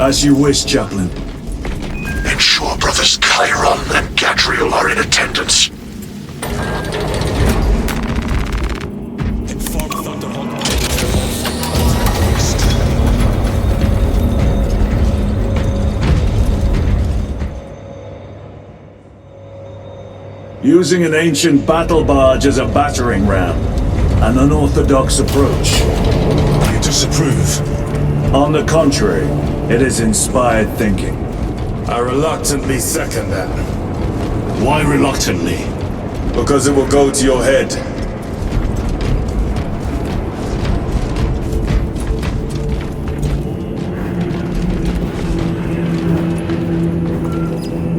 As you wish, Chaplain. Ensure brothers Chiron and Gadriel are in attendance. Inform Thunderhawk. Using an ancient battle barge as a battering ram. An unorthodox approach. I disapprove. On the contrary, it is inspired thinking. I reluctantly second that. Why reluctantly? Because it will go to your head.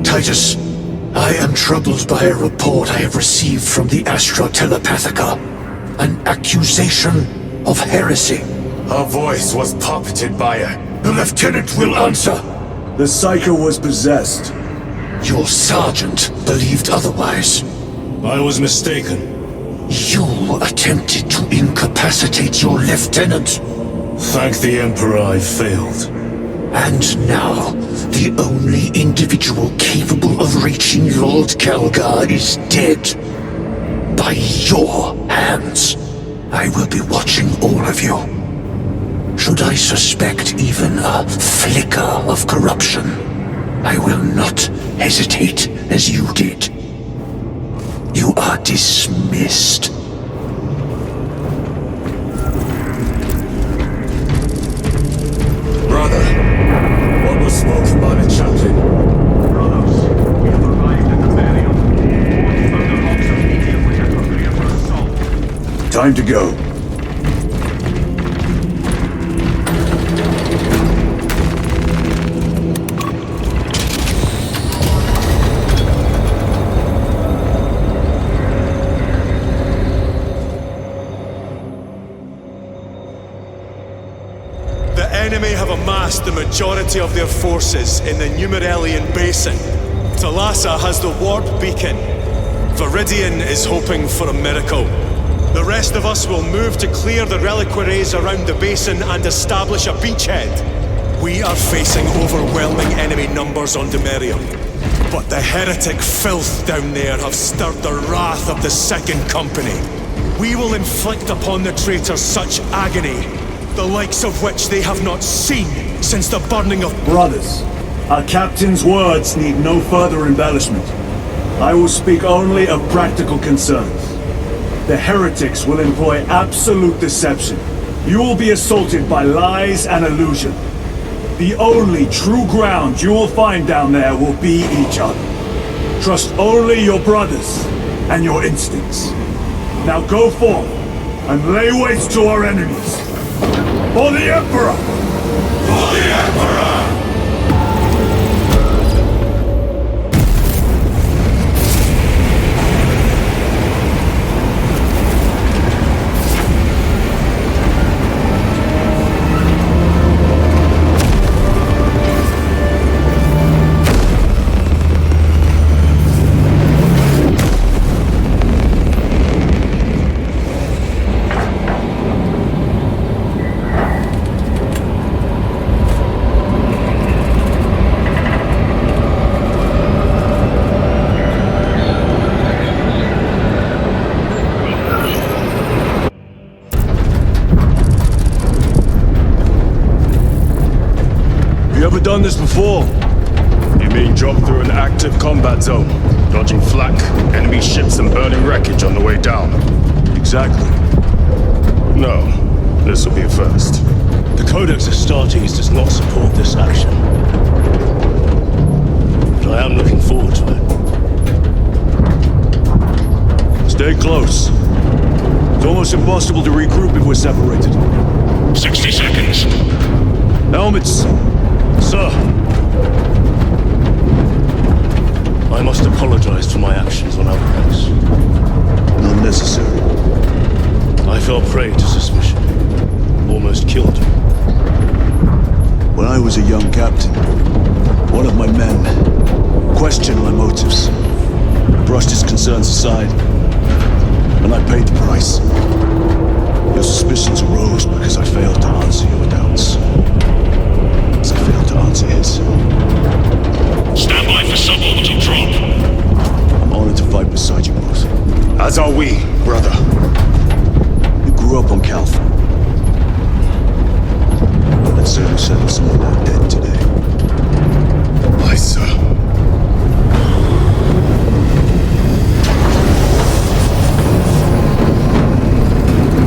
Titus, I am troubled by a report I have received from the Astra Telepathica. An accusation of heresy. Her voice was puppeted by her. The lieutenant will answer. The Psycho was possessed. Your sergeant believed otherwise. I was mistaken. You attempted to incapacitate your lieutenant. Thank the Emperor I failed. And now, the only individual capable of reaching Lord Calgar is dead. By your hands. I will be watching all of you. Should I suspect even a flicker of corruption, I will not hesitate as you did. You are dismissed. Brother, what was spoken by the chaplain? Brothers, we have arrived at the barrier. All Thunderhawks immediately are prepared for assault. Time to go. The enemy have amassed the majority of their forces in the Numeralian Basin. Thalassa has the warp beacon. Viridian is hoping for a miracle. The rest of us will move to clear the reliquaries around the basin and establish a beachhead. We are facing overwhelming enemy numbers on Demerium. But the heretic filth down there have stirred the wrath of the Second Company. We will inflict upon the traitors such agony, the likes of which they have not seen since the burning of... Brothers, our captain's words need no further embellishment. I will speak only of practical concerns. The heretics will employ absolute deception. You will be assaulted by lies and illusion. The only true ground you will find down there will be each other. Trust only your brothers and your instincts. Now go forth and lay waste to our enemies. For the Emperor! For the Emperor! You ever done this before? You mean drop through an active combat zone, dodging flak, enemy ships and burning wreckage on the way down? Exactly. No, this will be a first. The Codex Astartes does not support this action. But I am looking forward to it. Stay close. It's almost impossible to regroup if we're separated. 60 seconds. Helmets! Sir! I must apologize for my actions on Alvarez. Not necessary. I fell prey to suspicion. Almost killed him. When I was a young captain, one of my men questioned my motives, brushed his concerns aside, and I paid the price. Your suspicions arose because I failed to answer your doubts. As I failed to answer grew up on Calth. I'd certainly settle some of that debt today. Aye, sir.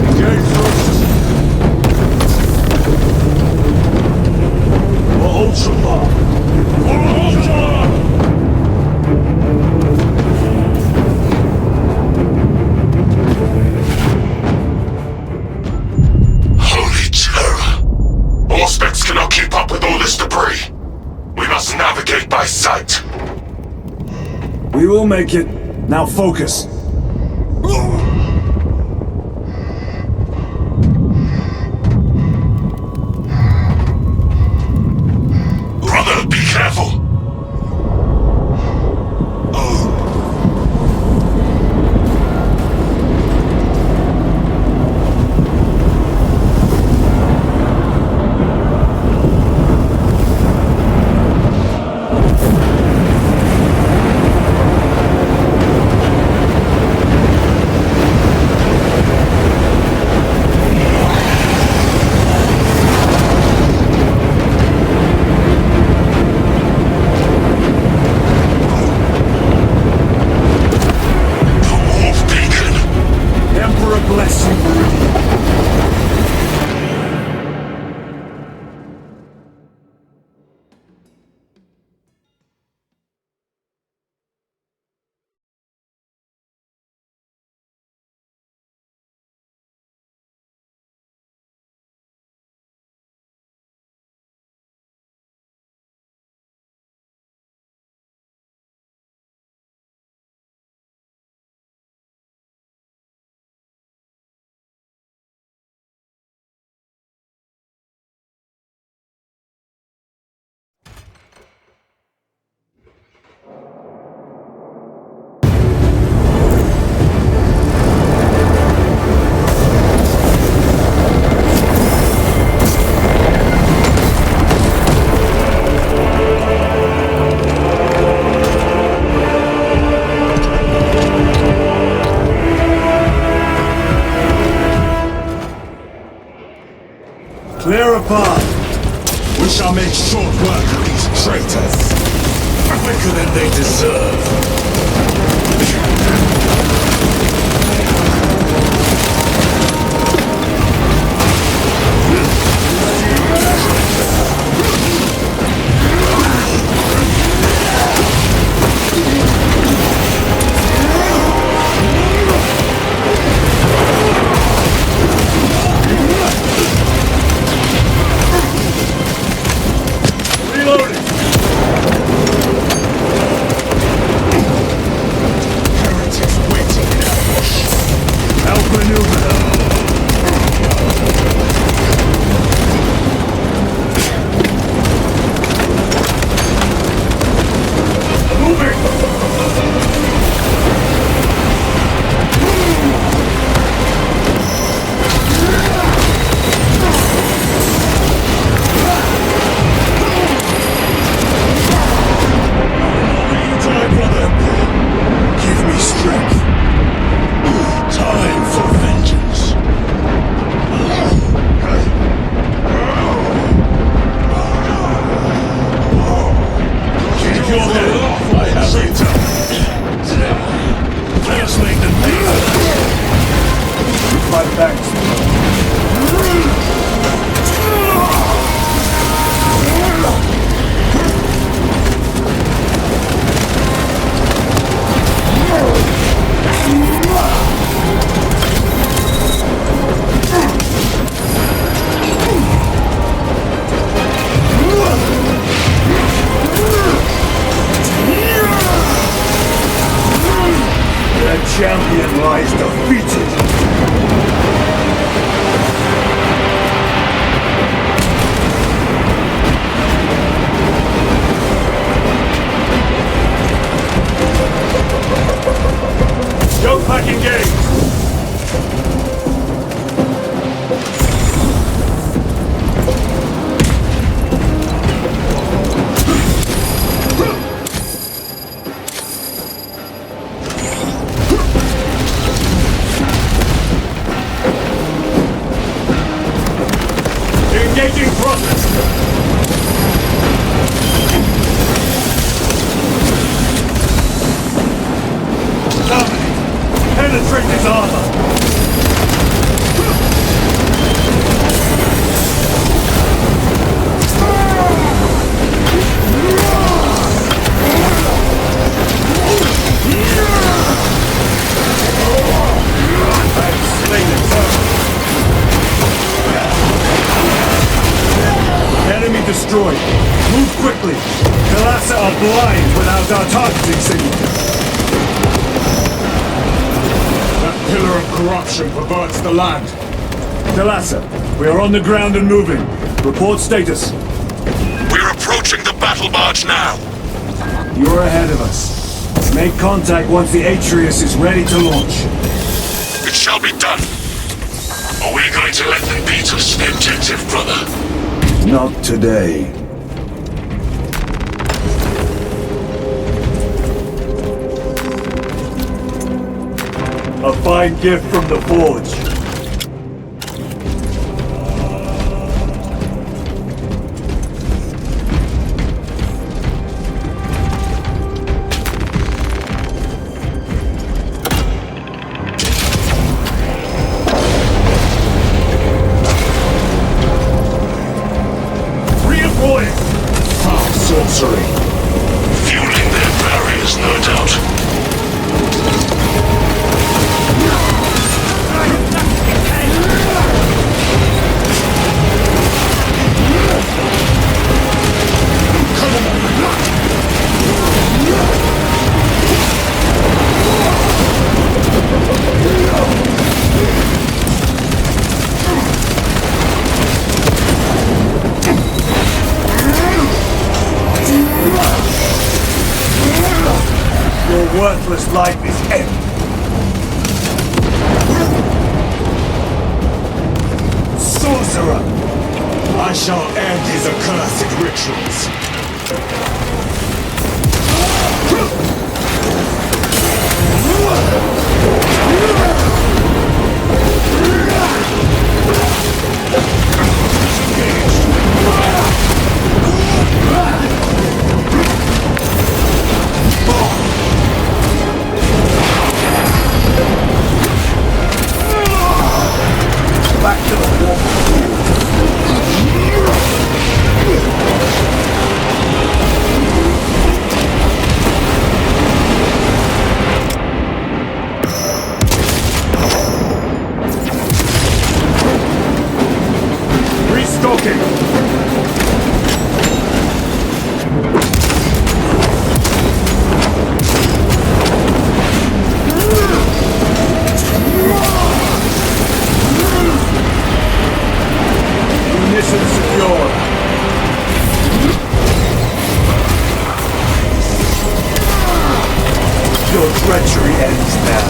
Engage first. For Ultramar. For Ultramar! Holy terror! All specs cannot keep up with all this debris. We must navigate by sight. We will make it. Now focus. Brother, be careful! Bless you, Meridian. Clear a path. We shall make short work of these traitors. Quicker than they deserve. Reloading! Heretics waiting in ambush. Help maneuver. Give me strength. Time for vengeance. Keep your head off, I have it. Let us make them pay for that. My thanks. Their champion lies defeated. Engaging thrust! Dominate! Penetrate his armor! Enemy destroyed. Move quickly. Galassa are blind without our targeting signal. That pillar of corruption perverts the land. Galassa, we are on the ground and moving. Report status. We're approaching the battle barge now. You're ahead of us. Make contact once the Atreus is ready to launch. It shall be done. Are we going to let them beat us, the objective, brother? Not today. A fine gift from the Forge. Foul sorcery. Fueling their barriers, no doubt. Your worthless life is end. Sorcerer! I shall end his accursed rituals. Back to the wall. Restocking. Mission secure. Your treachery ends now.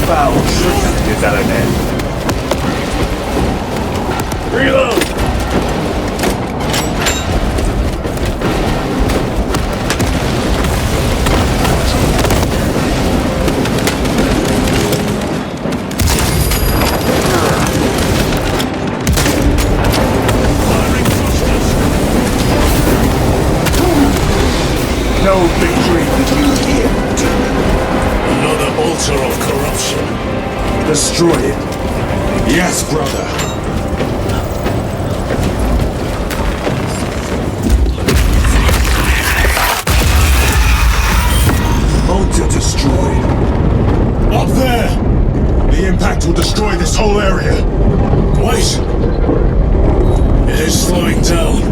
Foul treatment is at an end. Reload! No victory for you here. Another altar of corruption. Destroy it. Yes, brother. Altar destroyed. Up there! The impact will destroy this whole area. Wait! It is slowing down.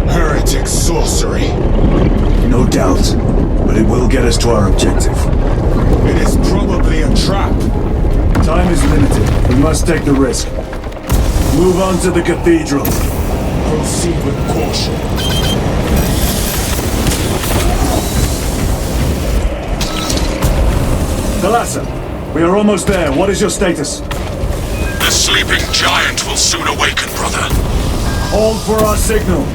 Heretic sorcery. No doubt, but it will get us to our objective. It is probably a trap. Time is limited. We must take the risk. Move on to the cathedral. Proceed with caution. Thalassa, we are almost there. What is your status? The sleeping giant will soon awaken, brother. Hold for our signal.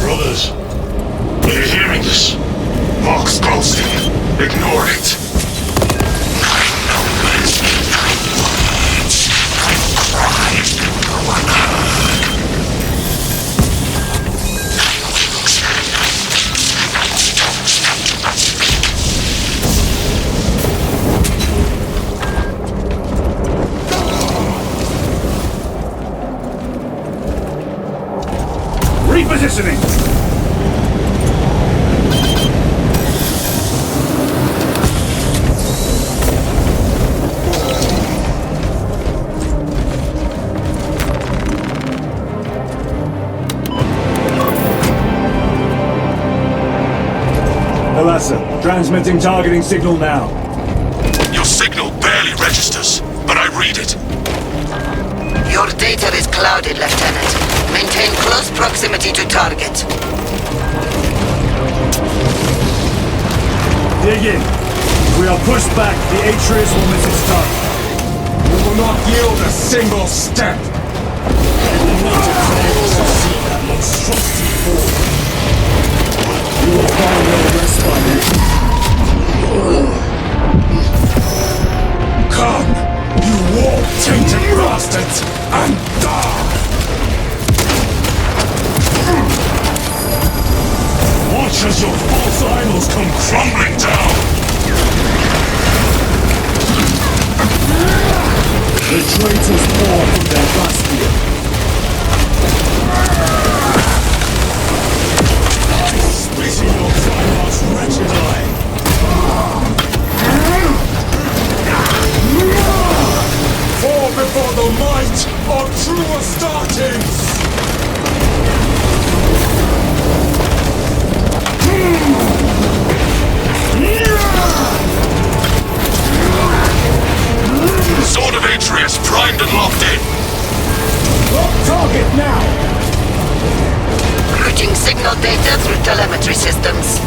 Brothers, are you hearing this? Vox pulsing. Ignore it. Nine numbers, nine words, nine cries, one heard. Nine wings, Repositioning! Thalassa, transmitting targeting signal now. Your signal barely registers, but I read it. Your data is clouded, Lieutenant. Maintain close proximity to target. Dig in. If we are pushed back, the Atreus will miss its target. We will not yield a single step. We need to fail to see that monstrosity fall. You will find no respite. Come, you war-tainted bastards, and die! Watch as your false idols come crumbling down! The traitors pour from their bastion. Spit in your trimarch's wretched eye! Fall before the might of true Astartes! Sword of Atreus primed and locked in! Lock target now! Routing signal data through telemetry systems.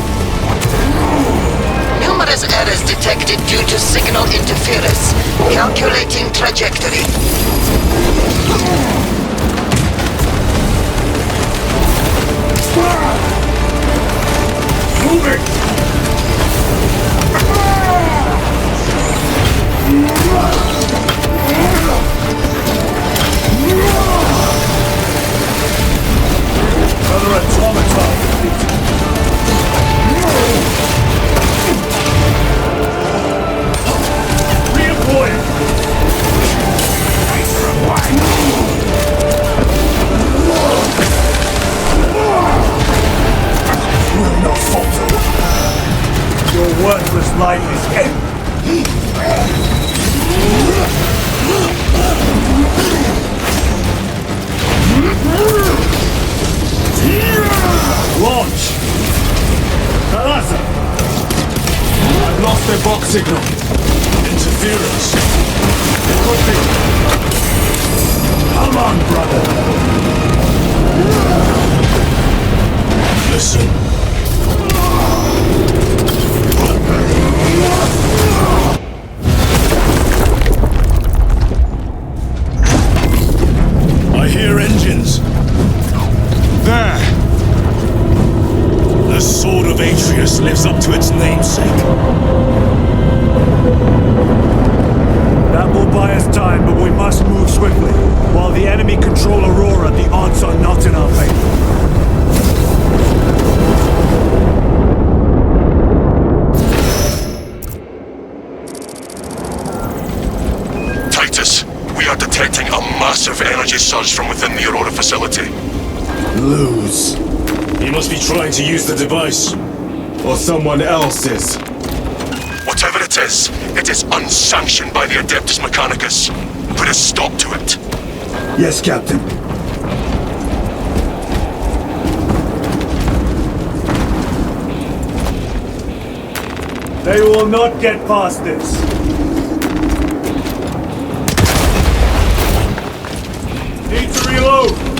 Numerous errors detected due to signal interference. Calculating trajectory. Moving! Another automaton completed. Reemploying! Will not falter. Your worthless life is end. Launch! Thalassa! I've lost their box signal. Interference! It could be. Come on, brother! Listen. I hear engines. There! The Sword of Atreus lives up to its namesake. That will buy us time, but we must move swiftly. While the enemy control Aurora, the odds are not in our favor. Titus, we are detecting a massive energy surge from within the Aurora facility. Lose. He must be trying to use the device. Or someone else is. Whatever it Cortez. It is unsanctioned by the Adeptus Mechanicus. Put a stop to it. Yes, Captain. They will not get past this. Need to reload.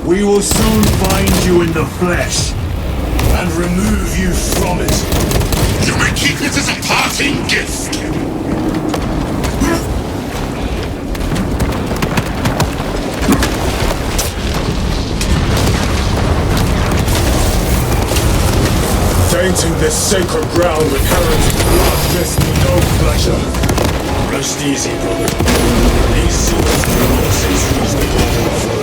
We will soon find you in the flesh. And remove you from it. You may keep it as a parting gift. Tainting this sacred ground with heretic blood gives me no pleasure. Rest easy, brother. These sewers criminal centuries they overflow.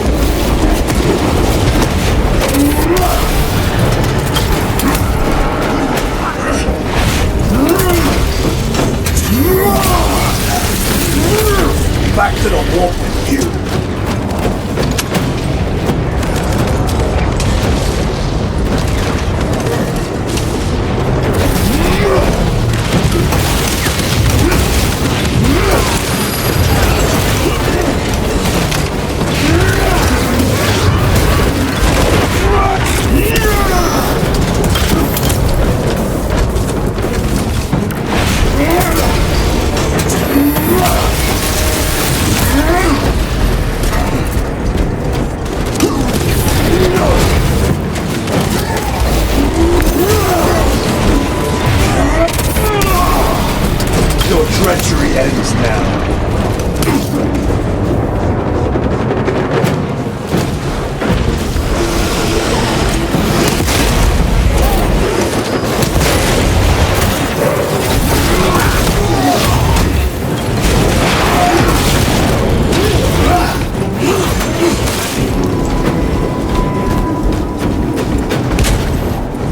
Back to the warp with you. Treachery ends now.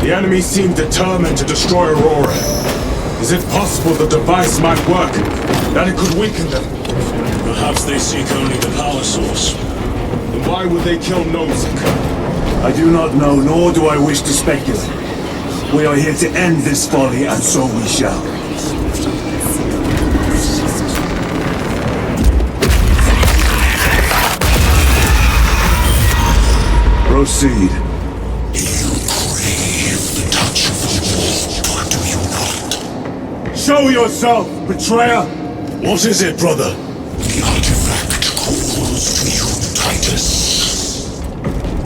The enemy seem determined to destroy Aurora. Is it possible the device might work? That it could weaken them? Perhaps they seek only the power source. Then why would they kill Nozick? I do not know, nor do I wish to speculate. We are here to end this folly, and so we shall. Proceed. Show yourself, betrayer! What is it, brother? The artifact calls to you, Titus.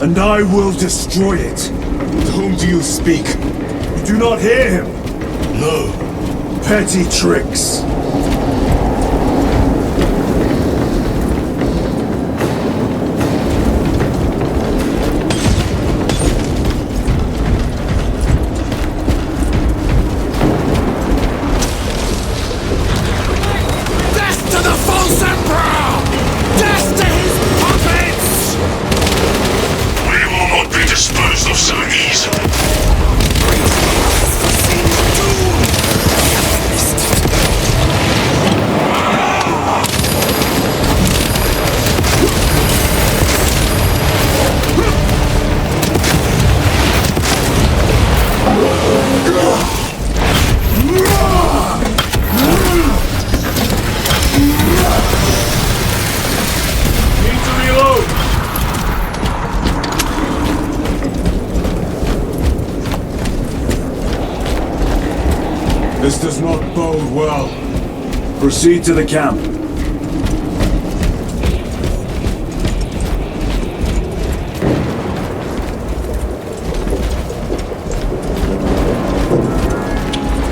And I will destroy it. To whom do you speak? You do not hear him. No. Petty tricks. This does not bode well. Proceed to the camp.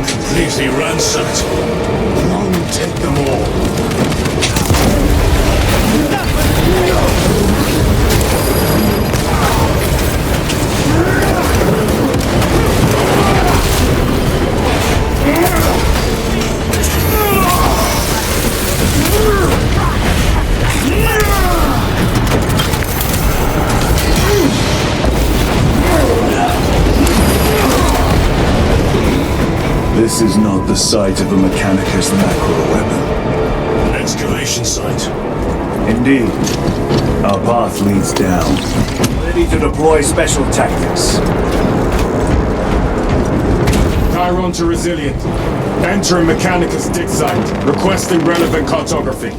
Completely ransacked. Long take them all. This This is not the site of a Mechanicus macro weapon. An excavation site. Indeed. Our path leads down. Ready to deploy special tactics. Chiron to Resilient. Entering Mechanicus dig site. Requesting relevant cartography.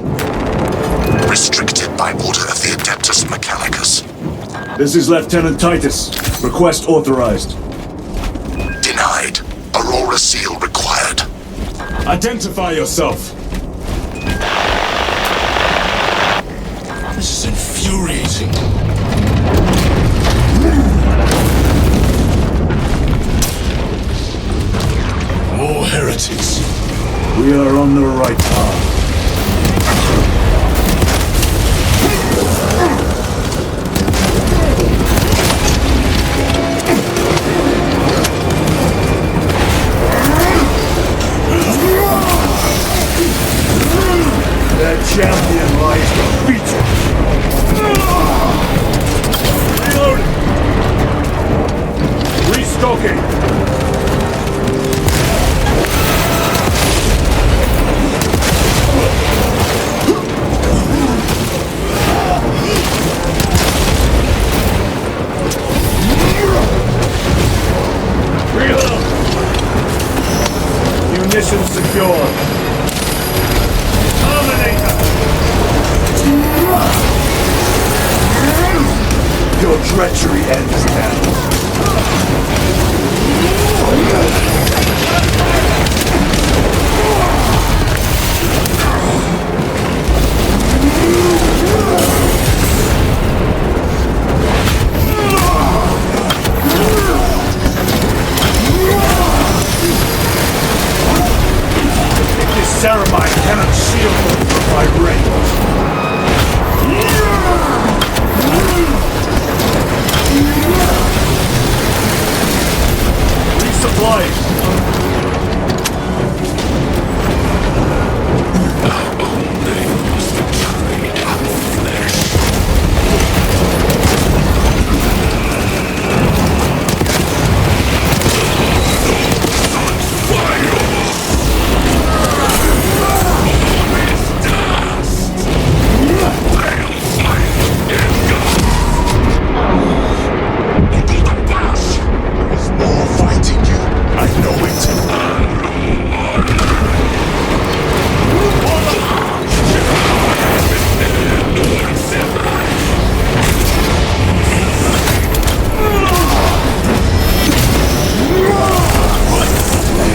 Restricted by order of the Adeptus Mechanicus. This is Lieutenant Titus. Request authorized. Denied. Aurora seal required. Identify yourself. This is infuriating. More heretics. We are on the right path. Their champion lies defeated. Reloading. Restocking. Reload. Munitions secured. Terminator! Your treachery ends now. This ceramide cannot shield them from my range. Resupply.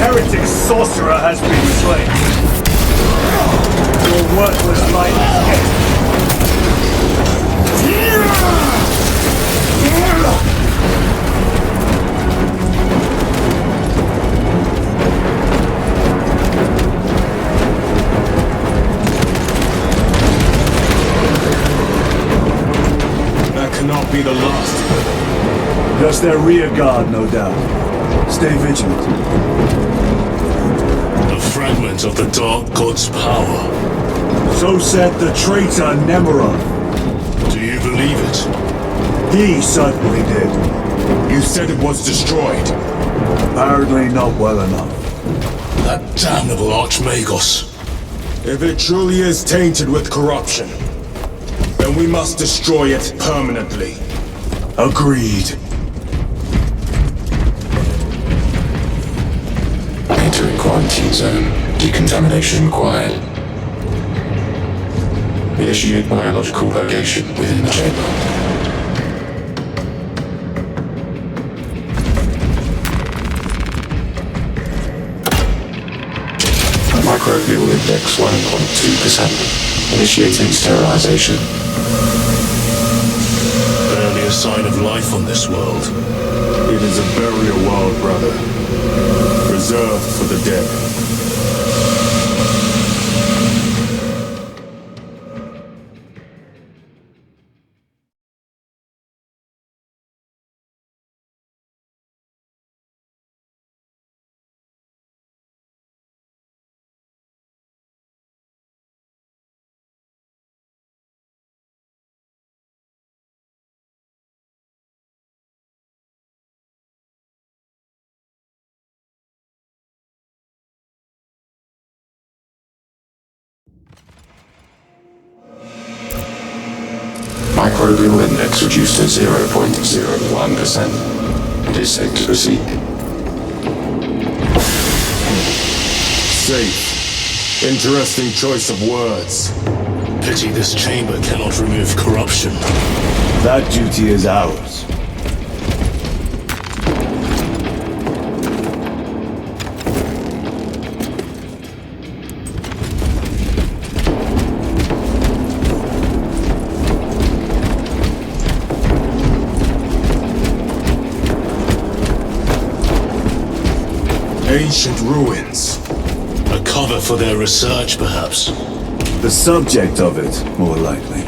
Heretic sorcerer has been slain. Your worthless life is dead. That cannot be the last. Just their rear guard, no doubt. Stay vigilant. A fragment of the Dark God's power. So said the traitor Nemeroth. Do you believe it? He certainly did. You said it was destroyed. Apparently not well enough. That damnable Archmagos. If it truly is tainted with corruption, then we must destroy it permanently. Agreed. Entering quarantine zone. Decontamination required. Initiate biological purgation within the chamber. Microbial index 1.2%. Initiating sterilization. Barely a sign of life on this world. It is a burial world, brother. Reserved for the dead. microbial index reduced to 0.01%. It is safe to proceed. Safe. Interesting choice of words. Pity this chamber cannot remove corruption. That duty is ours. Ancient ruins. A cover for their research, perhaps. The subject of it, more likely.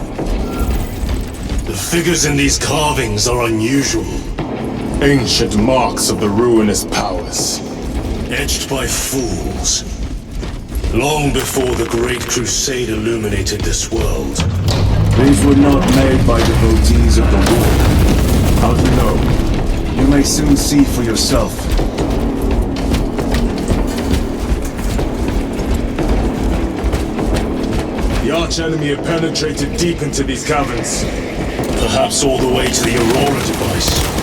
The figures in these carvings are unusual, Ancient marks of the ruinous powers. etched by fools. Long before the Great Crusade illuminated this world. These were not made by devotees of the war. How do you know? You may soon see for yourself. The arch-enemy have penetrated deep into these caverns. Perhaps all the way to the Aurora device.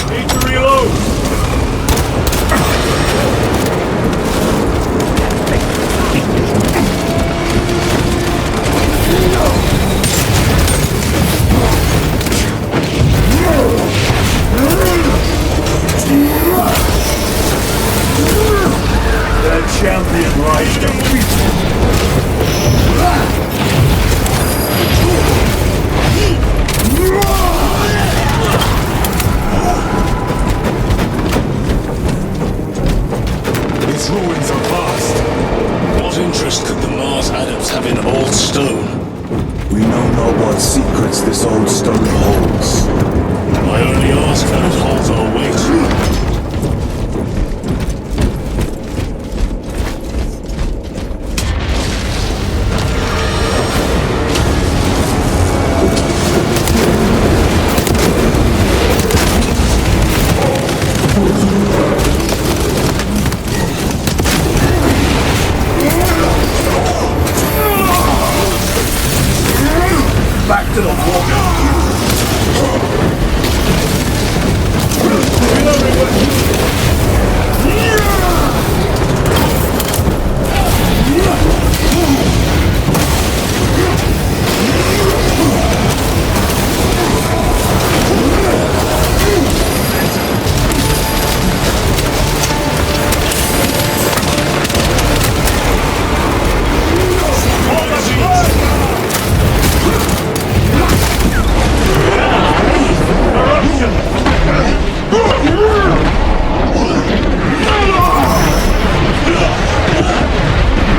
Need to reload! The champion rides defeated. These ruins are vast. What interest could the Mars adepts have in old stone? We know not what secrets this old stone holds. I only ask that it holds our weight. Back to the walker!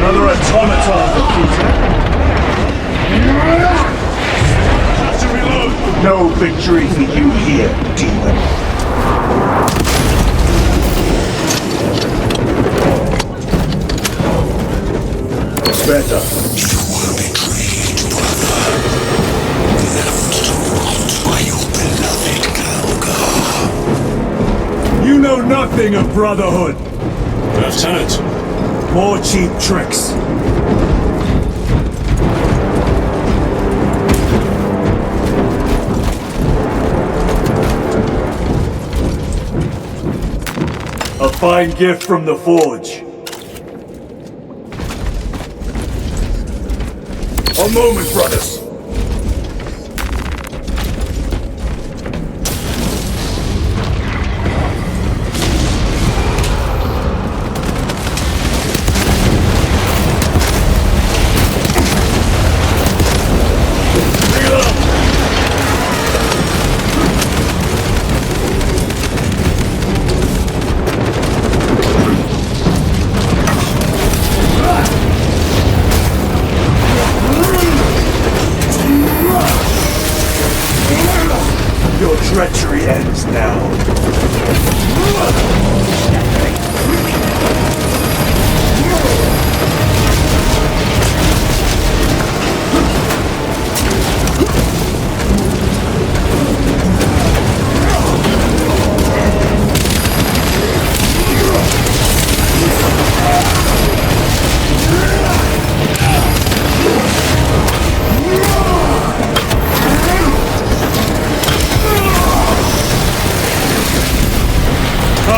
Another automaton defeated. Have to reload. No victory for you here, demon. Better. You were betrayed, brother. Left to rot by your beloved Galga. You know nothing of brotherhood. Lieutenant, More cheap tricks. A fine gift from the forge. A moment, brothers.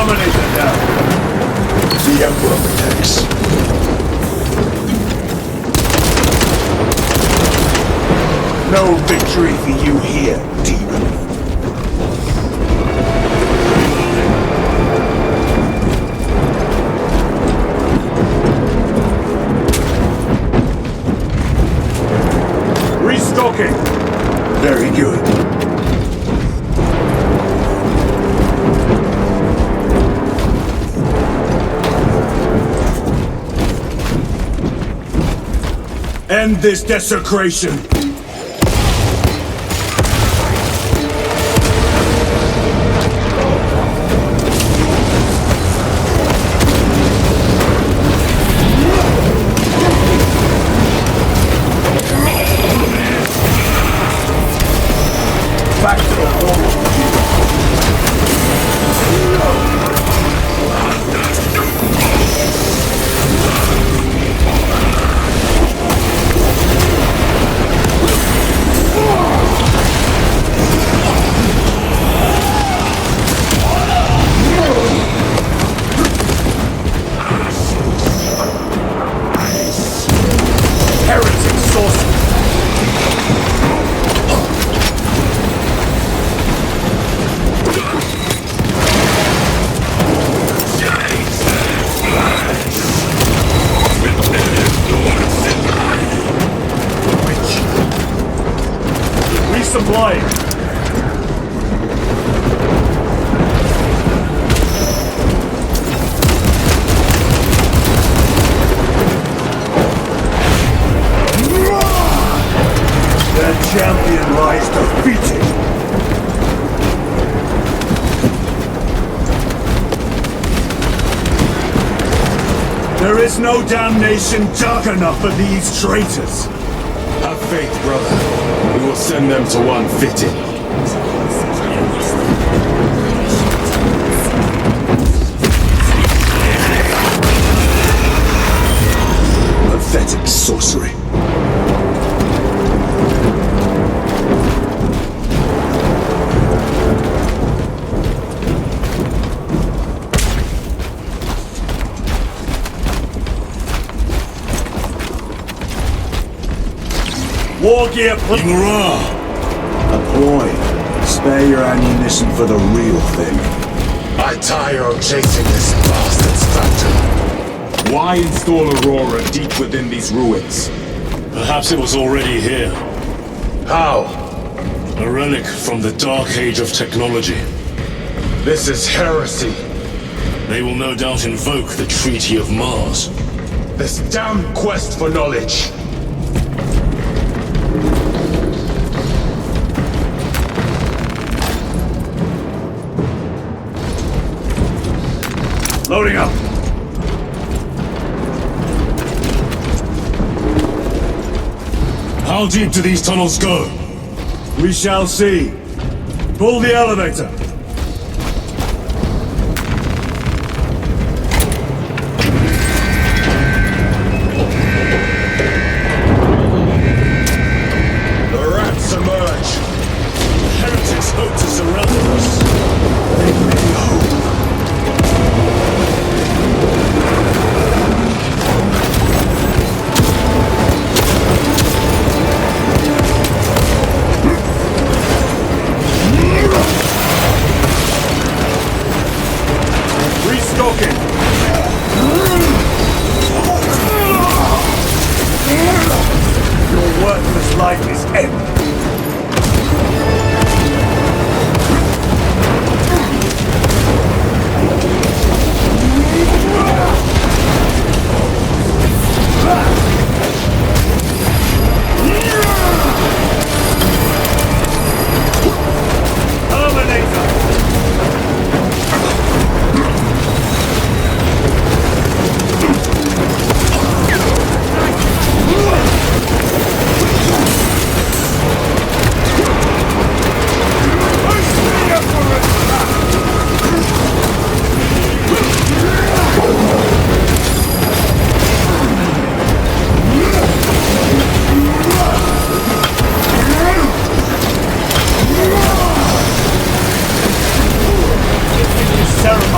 Terminator down. The Emperor protects. No victory for you here, demon. Restocking. Very good. End this desecration. Back to the wall. Heretic sorcery. Resupplying. Their champion lies defeated. There is no damnation dark enough for these traitors. Have faith, brother. We will send them to one fitting. Pathetic sorcery. War gear Hurrah! a ploy. Spare your ammunition for the real thing. I tire of chasing this bastard's phantom. Why install Aurora deep within these ruins? Perhaps it was already here. How? A relic from the dark age of technology. This is heresy. They will no doubt invoke the Treaty of Mars. This damn quest for knowledge. Loading up. How deep do these tunnels go? We shall see. Pull the elevator. The rats emerge. Heretics hope to surround us. They may hope. Restocking. Your worthless life is empty.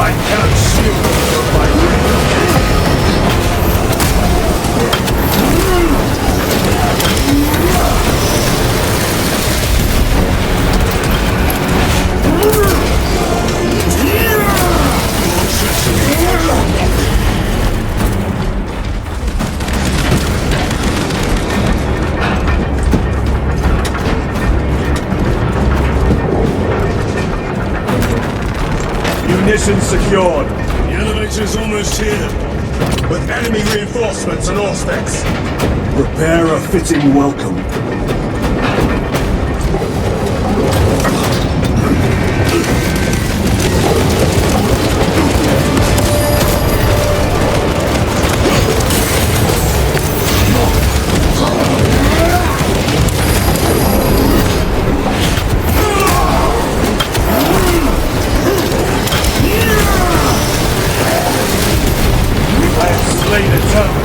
I cannot shield them from my Munitions secured. The elevator's almost here. With enemy reinforcements and Auspex. Prepare a fitting welcome. I have slain a terminal.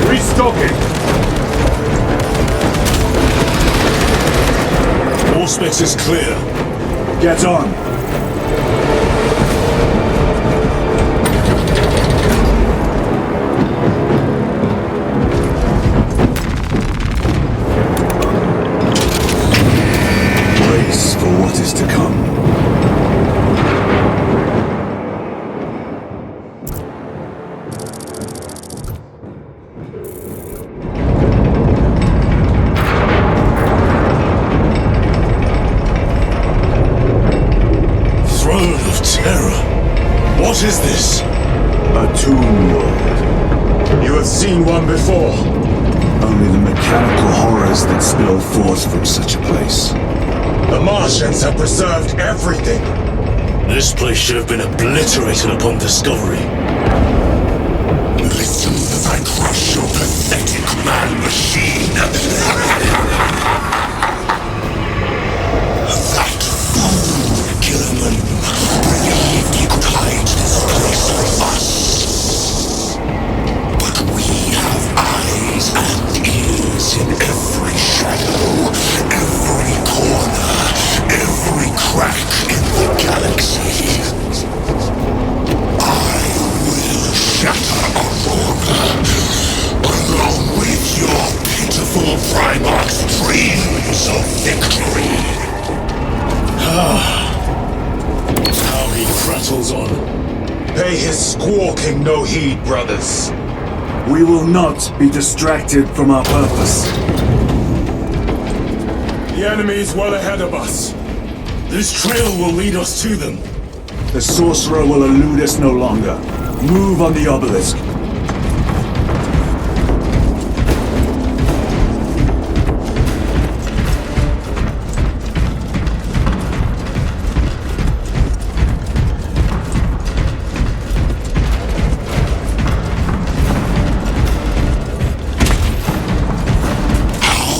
Restocking. Auspex is clear. Get on. Brace for what is to come. Throne of Terror. What is this? A tomb world. You have seen one before. Only the mechanical horrors that spill forth from such a place. The Martians have preserved everything. This place should have been obliterated upon discovery. Listen as I crush your pathetic man-machine. That fool Gilliman believed he could hide this place from us. But we have eyes and ears in every shadow, every corner, every crack in the galaxy. I will shatter Aurora, along with your pitiful Primarch's dreams of victory. How he prattles on. Pay his squawking no heed, brothers. We will not be distracted from our purpose. The enemy is well ahead of us. This trail will lead us to them. The sorcerer will elude us no longer. Move on the obelisk. How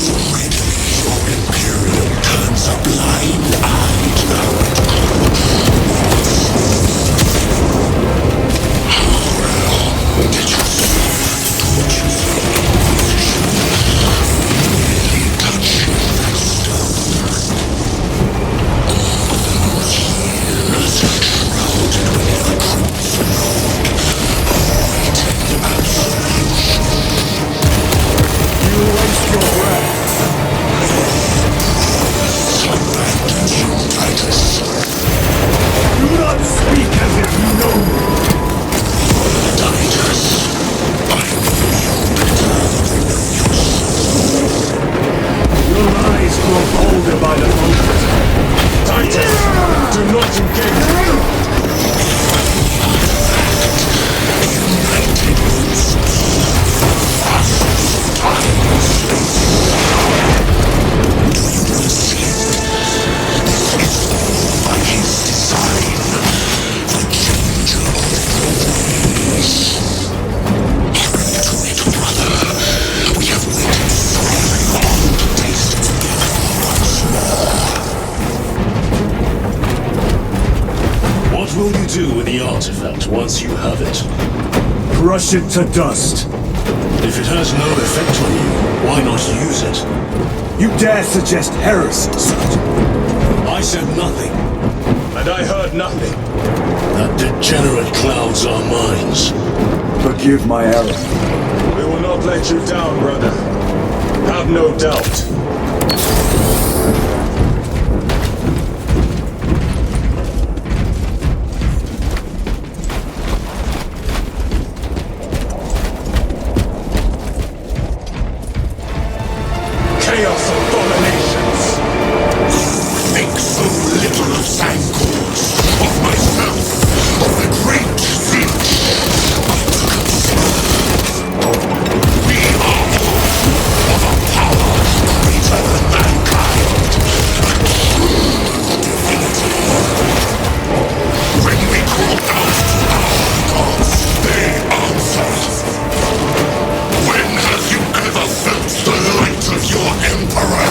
the artifact once you have it. Crush it to dust. If it has no effect on you, why not use it? You dare suggest heresy, Sergeant? I said nothing. And I heard nothing. That degenerate clouds our minds. Forgive my error. We will not let you down, brother. Have no doubt. Chaos abominations! Think so little of Sangors, of myself, of the great siege. We are of a power greater than mankind. When we call out to our gods, they answer. When have you ever felt the light of your emperor?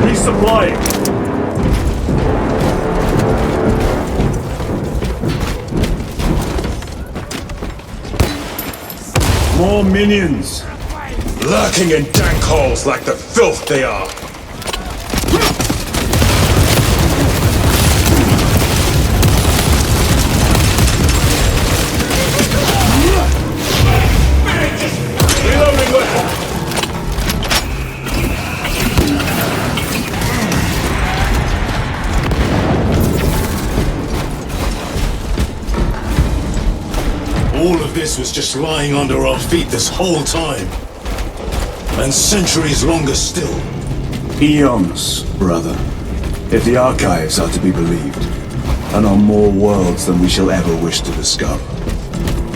Resupplying. More minions. Lurking in dank holes like the filth they are. Reloading weapon. All of this was just lying under our feet this whole time. And centuries longer still. Eons, brother. If the archives are to be believed. And on more worlds than we shall ever wish to discover.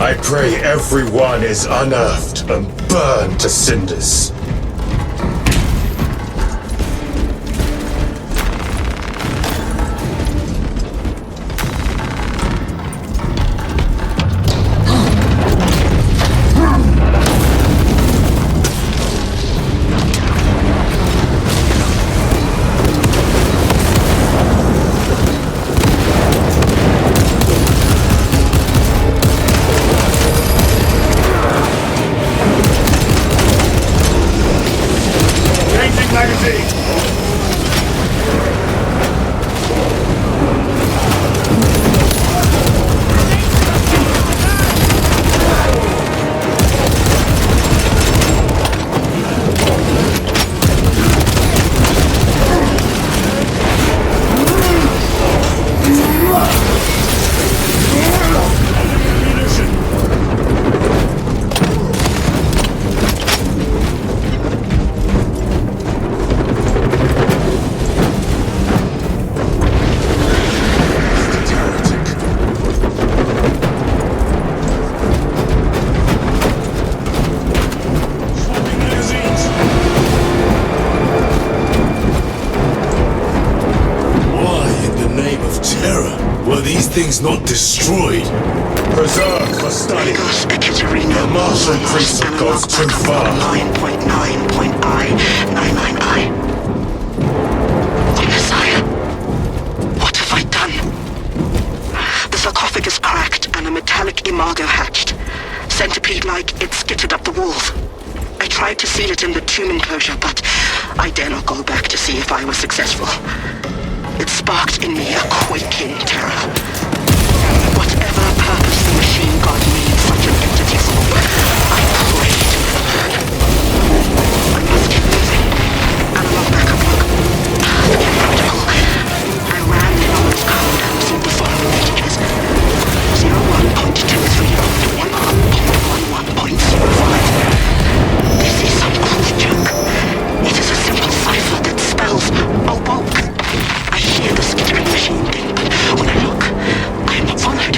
I pray everyone is unearthed and burned to cinders. Things not destroyed. Preserved for study. The Martian priesthood goes too far. 9.9.I. Messiah, what have I done? The sarcophagus cracked and a metallic imago hatched. Centipede-like, it skittered up the walls. I tried to seal it in the tomb enclosure, but I dare not go back to see if I was successful. It sparked in me a quaking terror. Whatever purpose the machine god made such an entity for, I prayed. I must keep moving. Analog backup log. Forget protocol. I ran the knowledge code and received the following messages. 01.23 1.11.05. This is some crude junk. It is a simple cipher that spells awoke. I hear the skittering machine thing, but when I look, I am not followed.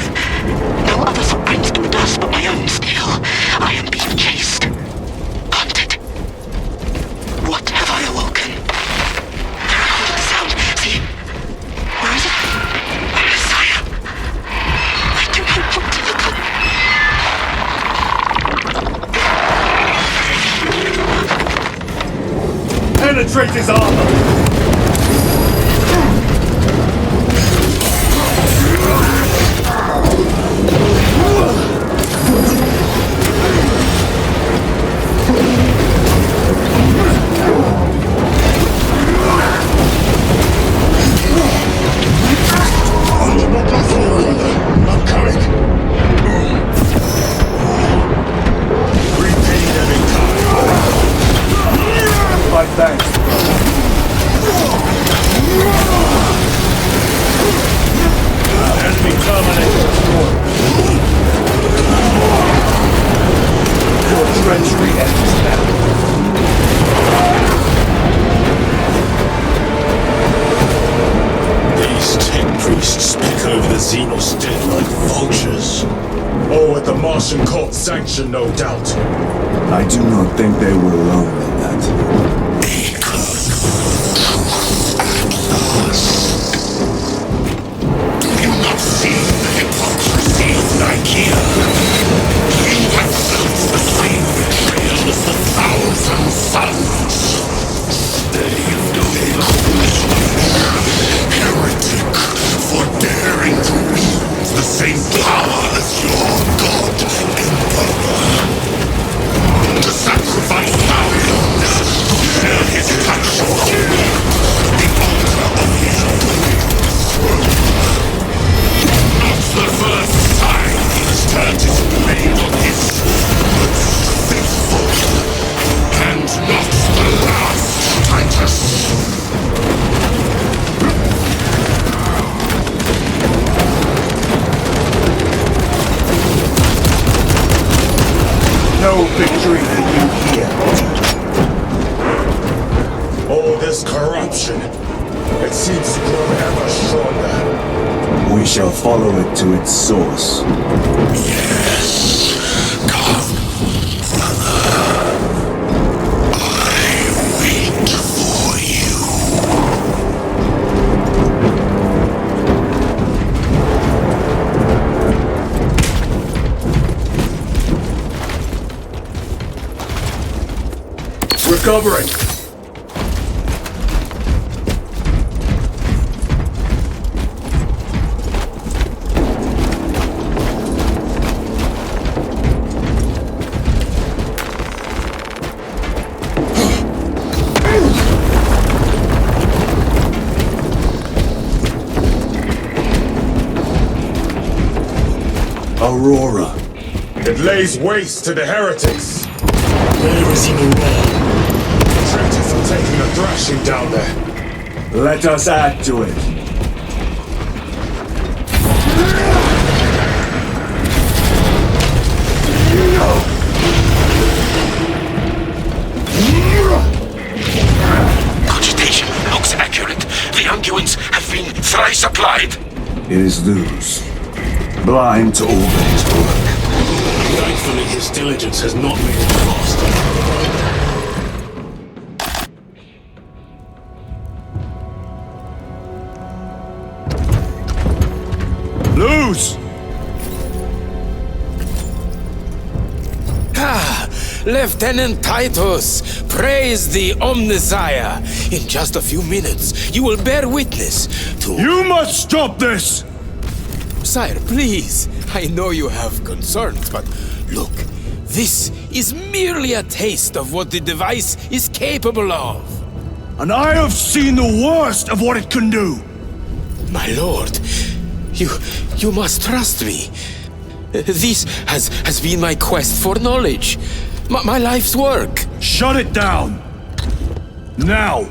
penetrate his armor! I'm coming. Repay them in kind. My thanks. Enemy terminated. Your treachery ends now. These tech priests pick over the Xenos dead like vultures. Oh, with the Martian cult's sanction, no doubt. I do not think they were alone in that. Do you not see the hypocrisy of Nicaea? You have felt the same betrayal as the thousand suns. They know heretic for daring to wield the same power as your god Emperor. To sacrifice thousands to share his touch of the altar of his throne. Not the first time he has turned his blade on his most faithful, and not the last, Titus. No victory for you here. All this corruption, it seems to grow ever stronger. We shall follow it to its source. Yes, come, brother. I wait for you. Recovering. Aurora. It lays waste to the heretics. Where is Aurora? Traitors are taking a thrashing down there. Let us add to it. Cogitation looks accurate. The unguents have been thrice applied. It is Luz. Blind to all that is work. Thankfully, his diligence has not made him faster. Luz! Lieutenant Titus, praise the Omnisire. In just a few minutes, you will bear witness to... You must stop this! Sire, please. I know you have concerns, but look, this is merely a taste of what the device is capable of. And I have seen the worst of what it can do! My lord, you must trust me. This has been my quest for knowledge. My life's work. Shut it down! Now!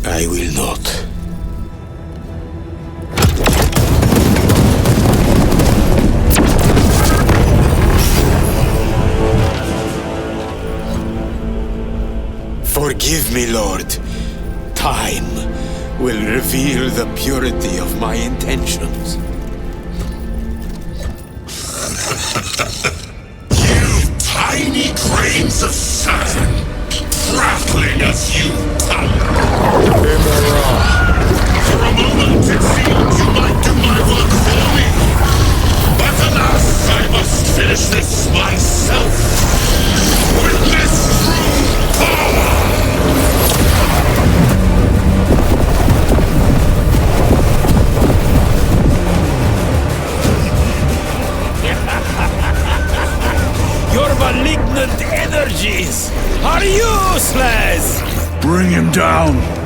I will not. Forgive me, Lord. Time will reveal the purity of my intentions. You tiny grains of sand, prattling as you thunder. For a moment it seemed you might do my work for me. But alas, I must finish this myself. With this true repugnant energies are useless! Bring him down.